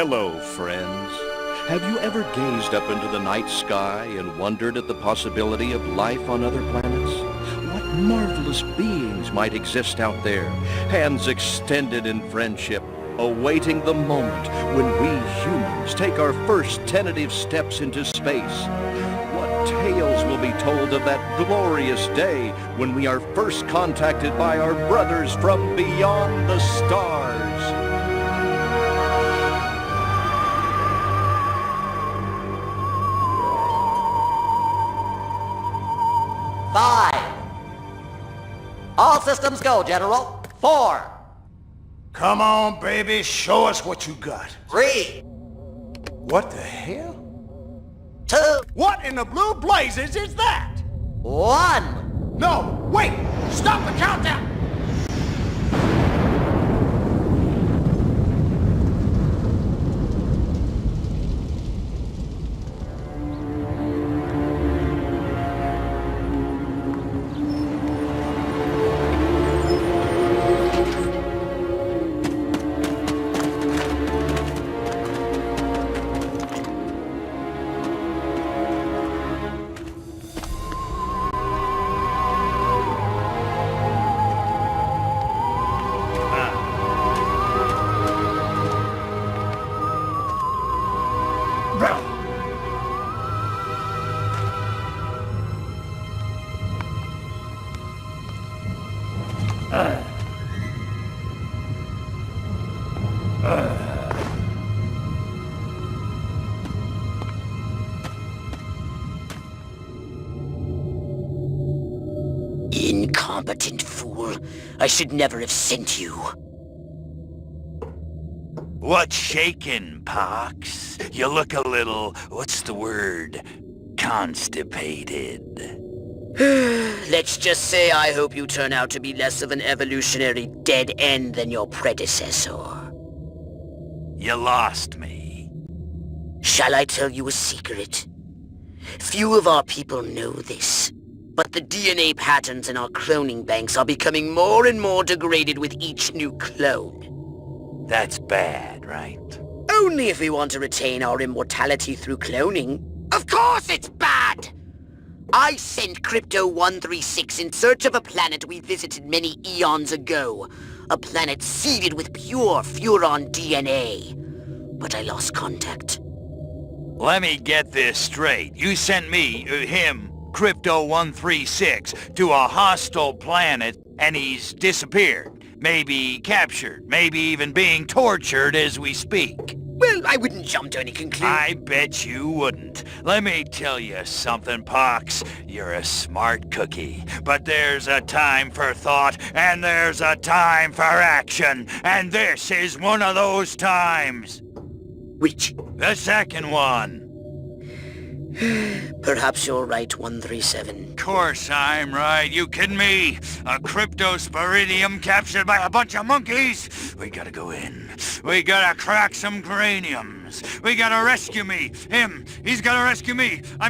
Hello, friends. Have you ever gazed up into the night sky and wondered at the possibility of life on other planets? What marvelous beings might exist out there, hands extended in friendship, awaiting the moment when we humans take our first tentative steps into space? What tales will be told of that glorious day when we are first contacted by our brothers from beyond the stars? Five. All systems go, General. 4. Come on, baby, show us what you got. 3. What the hell? 2. What in the blue blazes is that? 1. No, wait! Stop the countdown! Incompetent fool. I should never have sent you. What's shaking, Pox? You look a little, what's the word? Constipated. Let's just say I hope you turn out to be less of an evolutionary dead end than your predecessor. You lost me. Shall I tell you a secret? Few of our people know this, but the DNA patterns in our cloning banks are becoming more and more degraded with each new clone. That's bad, right? Only if we want to retain our immortality through cloning. Of course it's bad! I sent Crypto-136 in search of a planet we visited many eons ago. A planet seeded with pure Furon DNA. But I lost contact. Let me get this straight. You sent me, him, Crypto-136, to a hostile planet, and he's disappeared. Maybe captured, maybe even being tortured as we speak. Well, I wouldn't jump to any conclusion. I bet you wouldn't. Let me tell you something, Pox. You're a smart cookie. But there's a time for thought, and there's a time for action. And this is one of those times. Which? The second one. Perhaps you're right, 137. Course I'm right. You kidding me? A cryptosporidium captured by a bunch of monkeys? We gotta go in. We gotta crack some craniums. We gotta rescue me. Him. He's gotta rescue me. I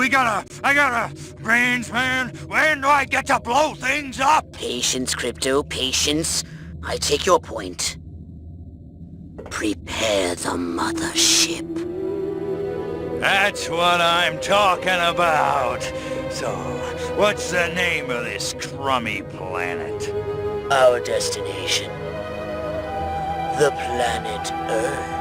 gotta... Brains, man. When do I get to blow things up? Patience, Crypto, patience. I take your point. Prepare the mothership. That's what I'm talking about. So, what's the name of this crummy planet? Our destination. The planet Earth.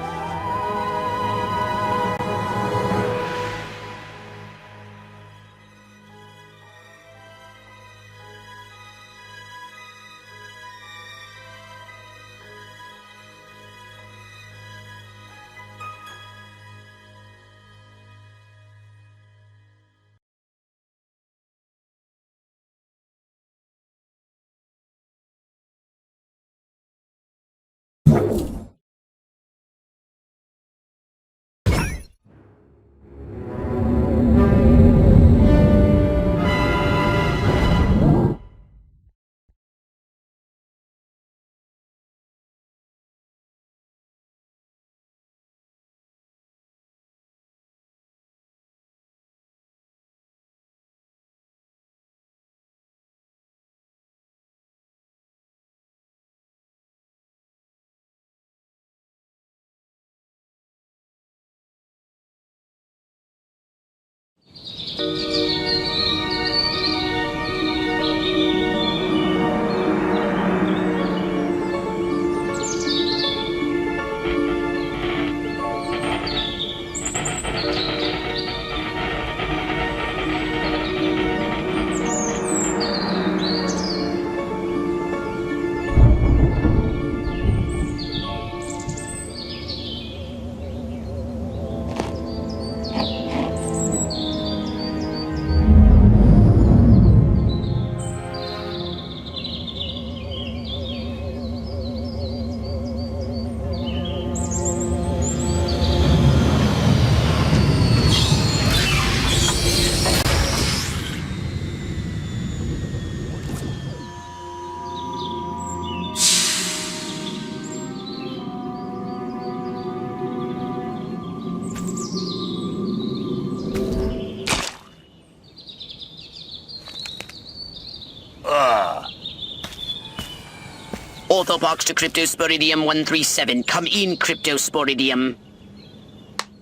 Orthobox to Cryptosporidium 137. Come in, Cryptosporidium.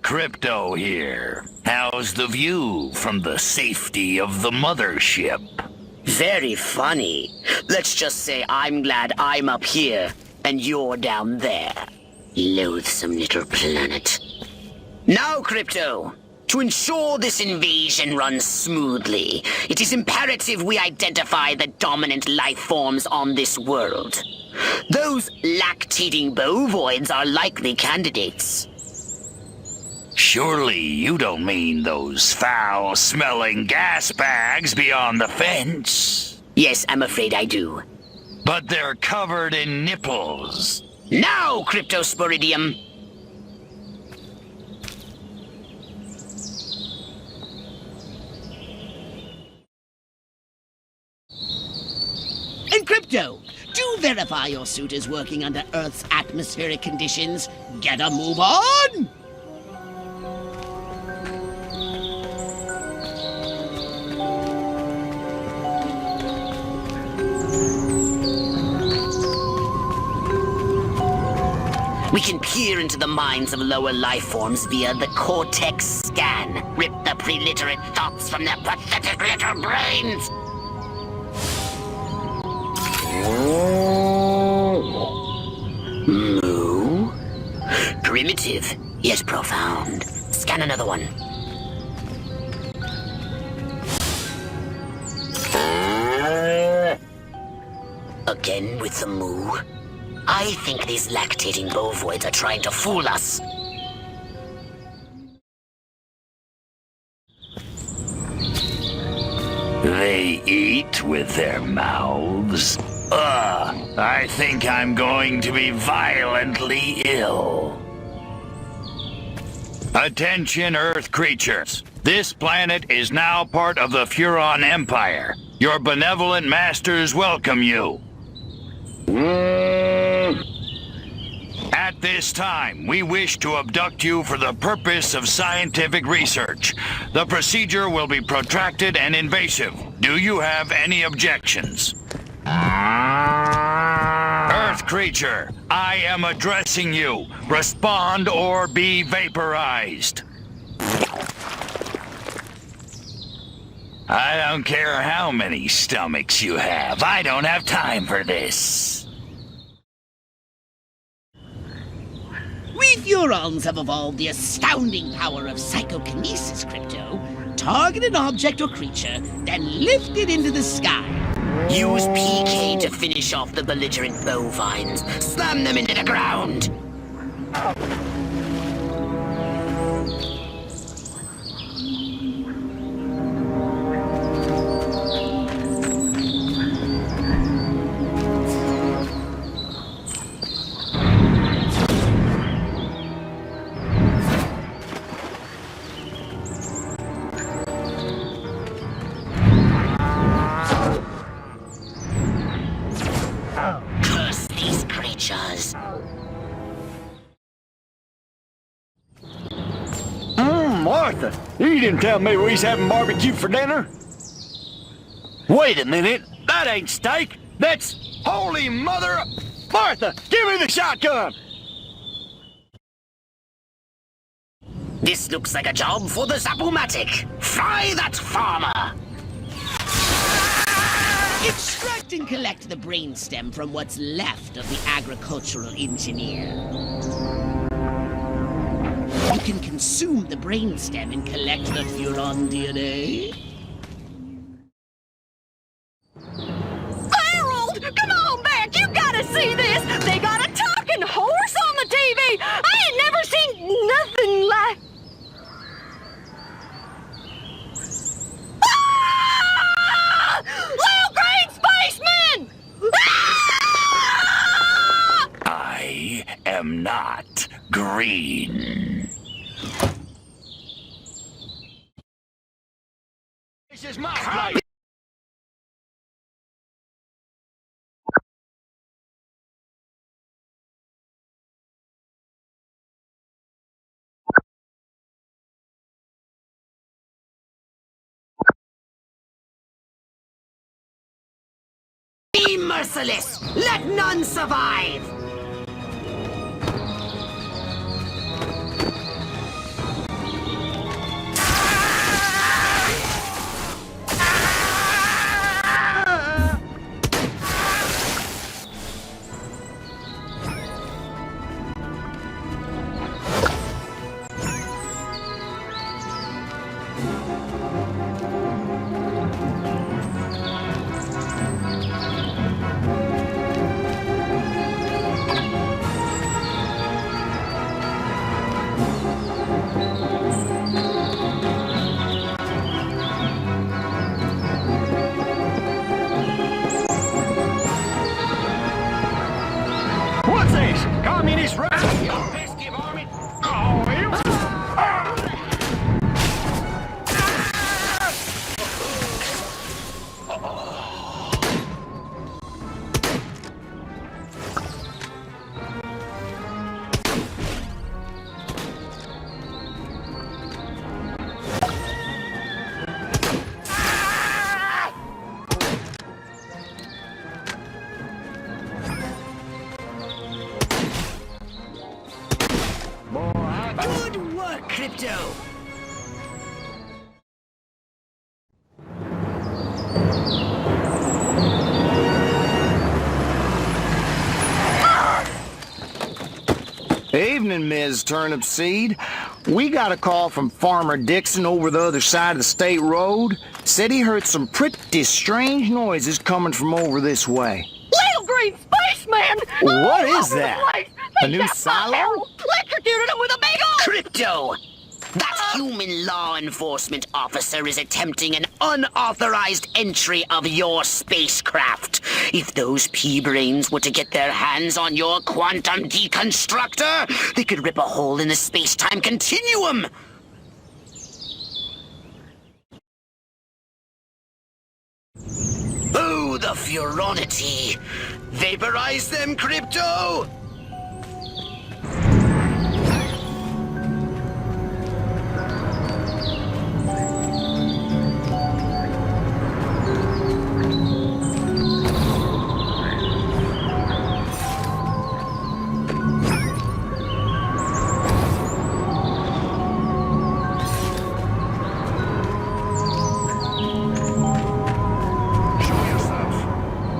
Crypto here. How's the view from the safety of the mothership? Very funny. Let's just say I'm glad I'm up here, and you're down there. Loathsome little planet. Now, Crypto, to ensure this invasion runs smoothly, it is imperative we identify the dominant life forms on this world. Those lactating bovoids are likely candidates. Surely you don't mean those foul-smelling gas bags beyond the fence? Yes, I'm afraid I do. But they're covered in nipples. Now, Cryptosporidium! And Crypto, do verify your suit is working under Earth's atmospheric conditions. Get a move on! We can peer into the minds of lower life forms via the Cortex scan. Rip the preliterate thoughts from their pathetic little brains! Moo? Primitive, yet profound. Scan another one. Again with the moo? I think these lactating bovoids are trying to fool us. They eat with their mouths. I think I'm going to be violently ill. Attention, Earth creatures. This planet is now part of the Furon Empire. Your benevolent masters welcome you. At this time, we wish to abduct you for the purpose of scientific research. The procedure will be protracted and invasive. Do you have any objections? Earth creature, I am addressing you. Respond or be vaporized. I don't care how many stomachs you have. I don't have time for this. We Furons have evolved the astounding power of psychokinesis, Crypto. Target an object or creature, then lift it into the sky. Use PK to finish off the belligerent bovines. Slam them into the ground! Curse these creatures. Martha, you didn't tell me we was having barbecue for dinner. Wait a minute, that ain't steak. That's holy mother... Martha, give me the shotgun! This looks like a job for the Zapomatic. Fry that farmer! Extract and collect the brainstem from what's left of the agricultural engineer. You can consume the brainstem and collect the Furon DNA. Harold! Come on back! You gotta see this! They got a talking horse on the TV! I ain't never seen nothing like... Ah! Little green spaceman! Ah! I am not green. This is my place. Be merciless! Let none survive! What's this? Communist rally? You pesky varmint! Oh, you... Good work, Crypto! Evening, Ms. Turnip Seed. We got a call from Farmer Dixon over the other side of the state road. Said he heard some pretty strange noises coming from over this way. Little green spaceman! What All is over the that? place. A They new got my silo? Harold electrocuted him with a big old... Crypto! That human law enforcement officer is attempting an unauthorized entry of your spacecraft. If those pea-brains were to get their hands on your quantum deconstructor, they could rip a hole in the space-time continuum. Oh, the Furonity! Vaporize them, Crypto!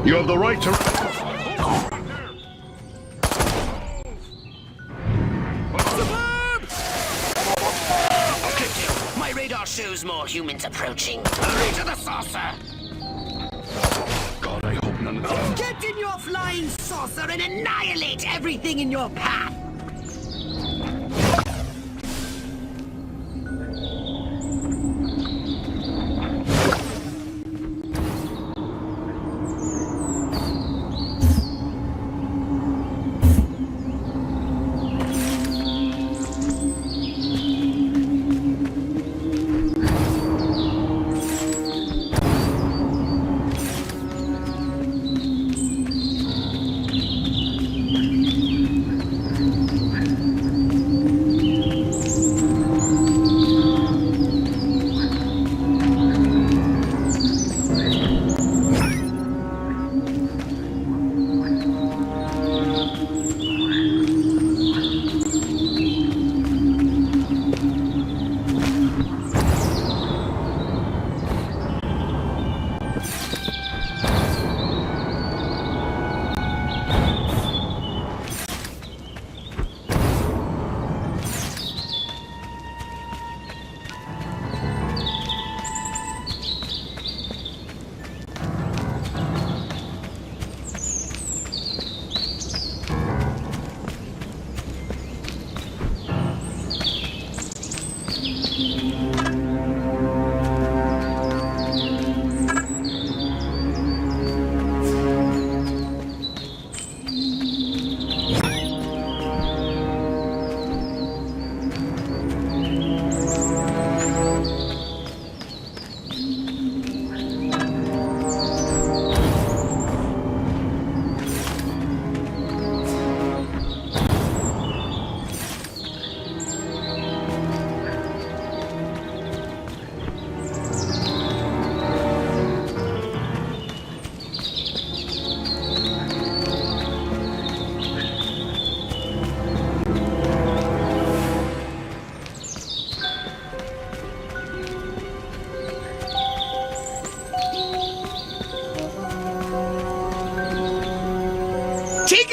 You have the right to... Crypto, my radar shows more humans approaching. Hurry to the saucer! God, I hope none of them... Get in your flying saucer and annihilate everything in your path!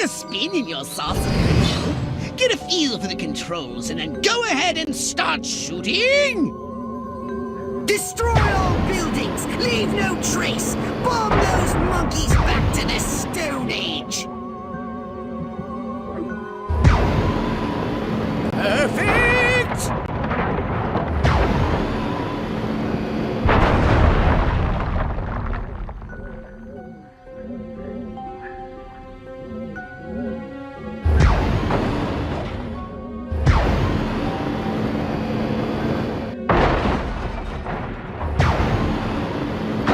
a spin in your saucer, Crypto. Get a feel for the controls and then go ahead and start shooting! Destroy all buildings! Leave no trace! Bomb those monkeys back to the Stone Age! Perfect!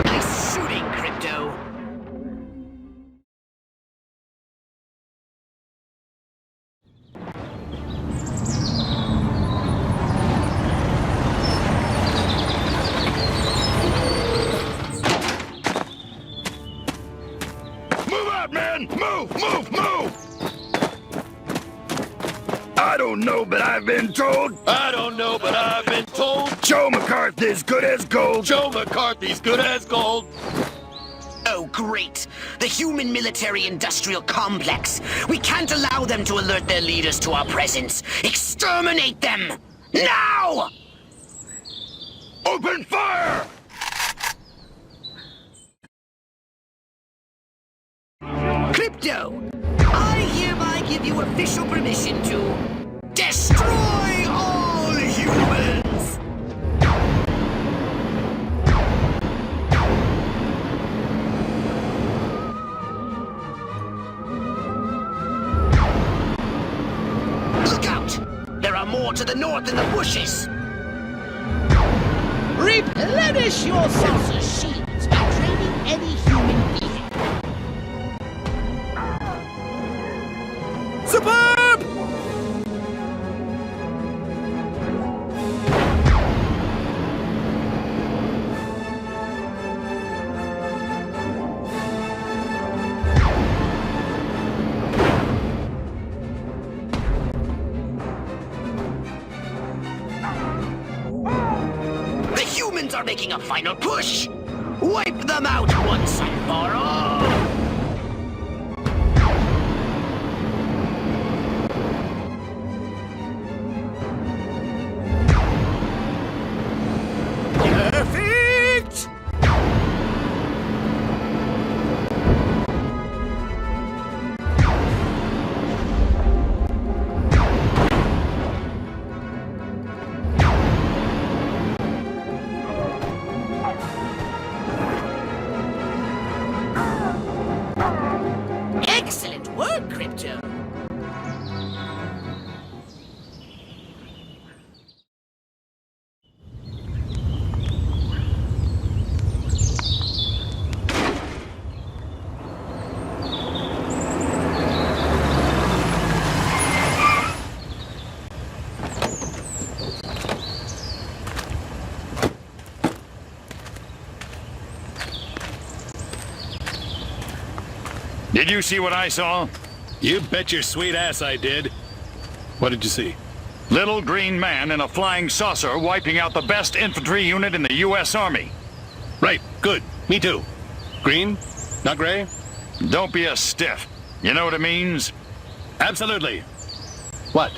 Nice shooting, Crypto! Move out, man! Move, move, move! I don't know, but I've been told. I don't know, but I've been told Joe McCarthy's good as gold. Joe McCarthy's good as gold. Oh, great! The human military-industrial complex! We can't allow them to alert their leaders to our presence! Exterminate them! Now! Open fire! Crypto! I hereby give you official permission to destroy all humans! Look out! There are more to the north in the bushes! Replenish your saucer shields by training any human being. Superb! The humans are making a final push! Wipe them out once and for all! Perfect! Excellent work, Crypto. Did you see what I saw? You bet your sweet ass I did. What did you see? Little green man in a flying saucer wiping out the best infantry unit in the U.S. Army. Right, good. Me too. Green? Not gray? Don't be a stiff. You know what it means? Absolutely. What?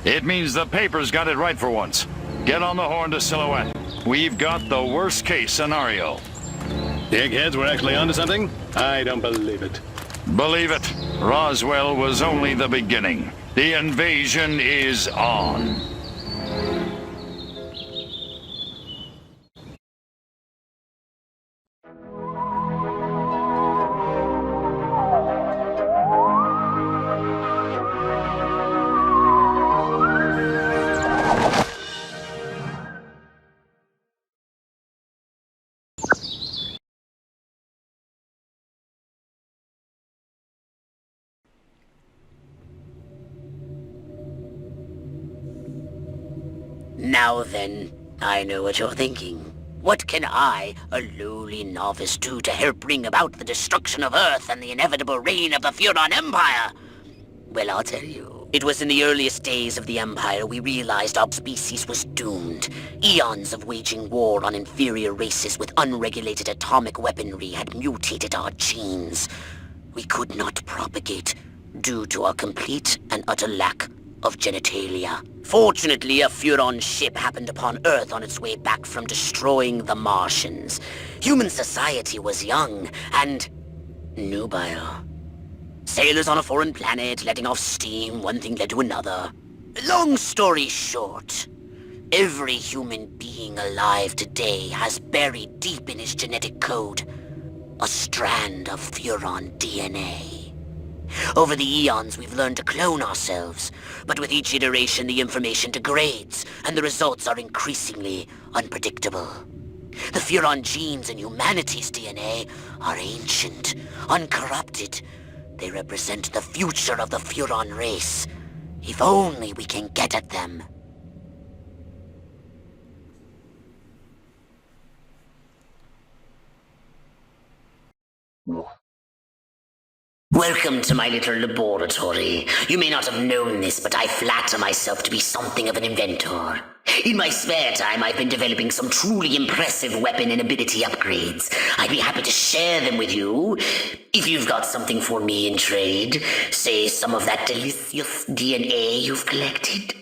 It means the paper's got it right for once. Get on the horn to Silhouette. We've got the worst case scenario. The eggheads were actually onto something? I don't believe it. Believe it, Roswell was only the beginning. The invasion is on. Now then, I know what you're thinking. What can I, a lowly novice, do to help bring about the destruction of Earth and the inevitable reign of the Furon Empire? Well, I'll tell you. It was in the earliest days of the Empire we realized our species was doomed. Eons of waging war on inferior races with unregulated atomic weaponry had mutated our genes. We could not propagate. due to our complete and utter lack of genitalia. Fortunately, a Furon ship happened upon Earth on its way back from destroying the Martians. Human society was young and nubile. Sailors on a foreign planet letting off steam, one thing led to another. Long story short, every human being alive today has buried deep in his genetic code a strand of Furon DNA. Over the eons, we've learned to clone ourselves, but with each iteration, the information degrades, and the results are increasingly unpredictable. The Furon genes in humanity's DNA are ancient, uncorrupted. They represent the future of the Furon race. If only we can get at them. Welcome to my little laboratory. You may not have known this, but I flatter myself to be something of an inventor. In my spare time, I've been developing some truly impressive weapon and ability upgrades. I'd be happy to share them with you, if you've got something for me in trade. Say some of that delicious DNA you've collected.